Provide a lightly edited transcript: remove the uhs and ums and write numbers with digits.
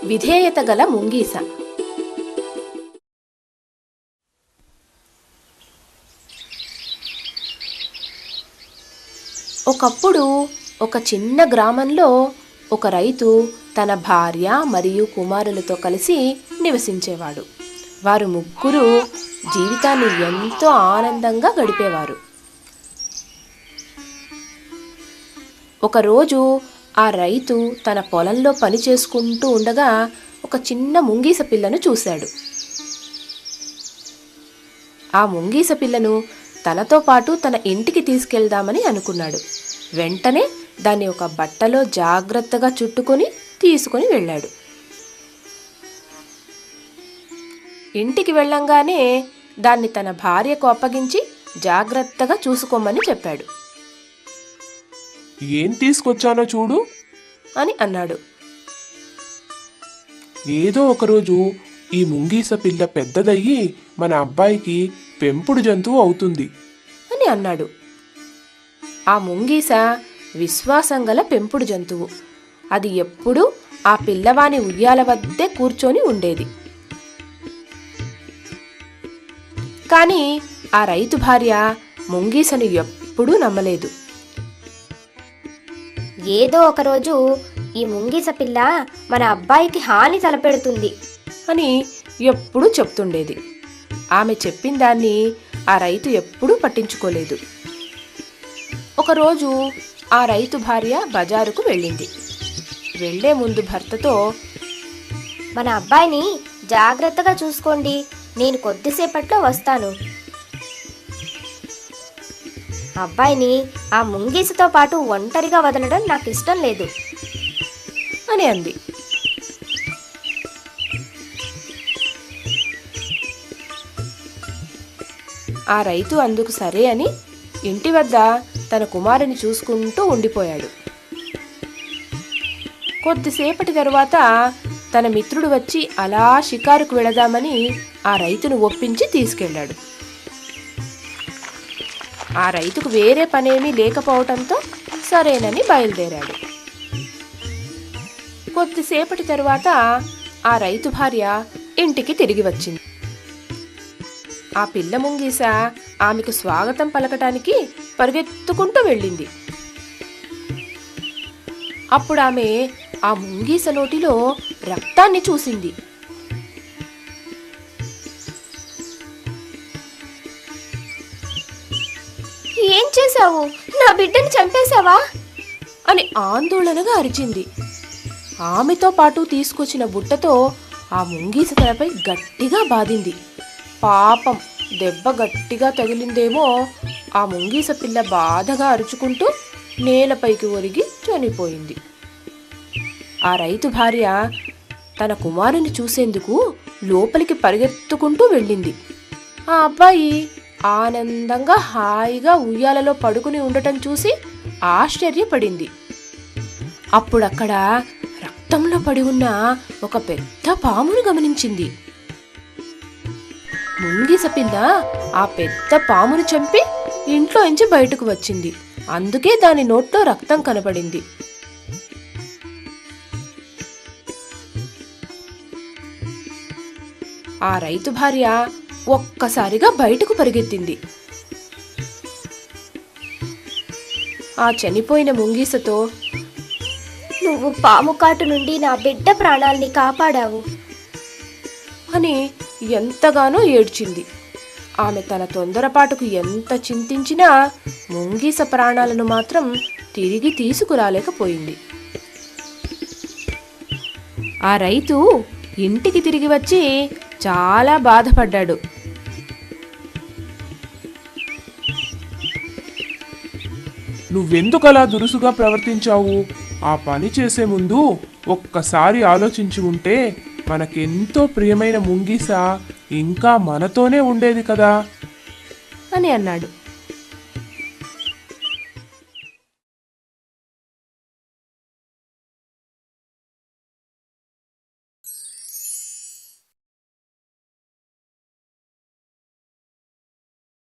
విధేయత గల ముంగీస. ఒకప్పుడు ఒక చిన్న గ్రామంలో ఒక రైతు తన భార్య మరియు కుమారులతో కలిసి నివసించేవాడు. వారు ముగ్గురు జీవితాన్ని ఎంతో ఆనందంగా గడిపేవారు. ఒకరోజు ఆ రైతు తన పొలంలో పని చేసుకుంటూ ఉండగా ఒక చిన్న ముంగీస పిల్లను చూశాడు. ఆ ముంగీస పిల్లను తనతో పాటు తన ఇంటికి తీసుకెళ్దామని అనుకున్నాడు. వెంటనే దాన్ని ఒక బట్టలో జాగ్రత్తగా చుట్టుకొని తీసుకొని వెళ్ళాడు. ఇంటికి వెళ్ళంగానే దాన్ని తన భార్యకు అప్పగించి జాగ్రత్తగా చూసుకోమని చెప్పాడు. ఏం తీసుకొచ్చానో చూడు అని అన్నాడు. ఏదో ఒకరోజు ఈ ముంగీస పిల్ల పెద్దదయ్యి మన అబ్బాయికి పెంపుడు జంతువు అవుతుంది అని అన్నాడు. ఆ ముంగీస విశ్వాసం గల పెంపుడు జంతువు. అది ఎప్పుడూ ఆ పిల్లవాని ఉయ్యాల వద్దే కూర్చొని ఉండేది. కానీ ఆ రైతు భార్య ముంగీసను ఎప్పుడూ నమ్మలేదు. ఏదో ఒకరోజు ఈ ముంగీస పిల్ల మన అబ్బాయికి హాని తలపెడుతుంది అని ఎప్పుడూ చెప్తుండేది. ఆమె చెప్పిన దాన్ని ఆ రైతు ఎప్పుడూ పట్టించుకోలేదు. ఒకరోజు ఆ రైతు భార్య బజారుకు వెళ్ళింది. వెళ్లే ముందు భర్తతో, మన అబ్బాయిని జాగ్రత్తగా చూసుకోండి, నేను కొద్దిసేపట్లో వస్తాను. అబ్బాయిని ఆ ముంగీసతో పాటు ఒంటరిగా వదలడం నాకు ఇష్టం లేదు అని అంది. ఆ రైతు అందుకు సరే అని ఇంటి వద్ద తన కుమారుని చూసుకుంటూ ఉండిపోయాడు. కొద్దిసేపటి తరువాత తన మిత్రుడు వచ్చి అలా షికారుకు వెళదామని ఆ రైతును ఒప్పించి తీసుకెళ్ళాడు. ఆ రైతుకు వేరే పనేమీ లేకపోవటంతో సరేనని బయలుదేరాడు. కొద్దిసేపటి తరువాత ఆ రైతు భార్య ఇంటికి తిరిగి వచ్చింది. ఆ పిల్ల ముంగీస ఆమెకు స్వాగతం పలకటానికి పరిగెత్తుకుంటూ వెళ్ళింది. అప్పుడు ఆమె ఆ ముంగీస నోటిలో రక్తాన్ని చూసింది. ఏం చేశావు? నా బిడ్డని చంపేశావా అని ఆందోళనగా అరిచింది. ఆమెతో పాటు తీసుకొచ్చిన బుట్టతో ఆ ముంగీస తలపై గట్టిగా బాదింది. పాపం, దెబ్బ గట్టిగా తగిలిందేమో. ఆ ముంగీస పిల్ల బాధగా అరుచుకుంటూ నేలపైకి ఒరిగి చనిపోయింది. ఆ రైతు భార్య తన కుమారుని చూసేందుకు లోపలికి పరిగెత్తుకుంటూ వెళ్ళింది. ఆ అబ్బాయి ఆనందంగా హాయిగా ఉయ్యాలలో పడుకుని ఉండటం చూసి ఆశ్చర్యపడింది. అప్పుడక్కడ రక్తంలో పడి ఉన్న ఒక పెద్ద పామును గమనించింది. ముంగీస పిల్ల ఆ పెద్ద పామును చంపి ఇంట్లోంచి బయటకు వచ్చింది. అందుకే దాని నోట్లో రక్తం కనపడింది. ఆ రైతు భార్య ఒక్కసారిగా బయటకు పరిగెత్తింది. ఆ చనిపోయిన ముంగీసతో, నువ్వు పాము కాటు నుండి నా బిడ్డ ప్రాణాల్ని కాపాడావు అని ఎంతగానో ఏడ్చింది. ఆమె తన తొందరపాటుకు ఎంత చింతించినా ముంగీస ప్రాణాలను మాత్రం తిరిగి తీసుకురాలేకపోయింది. ఆ రైతు ఇంటికి తిరిగి వచ్చి చాలా బాధపడ్డాడు. నువ్వెందుకలా దురుసుగా ప్రవర్తించావు? ఆ పని చేసే ముందు ఒక్కసారి ఆలోచించి ఉంటే మనకెంతో ప్రియమైన ముంగీస ఇంకా మనతోనే ఉండేది కదా అని అన్నాడు.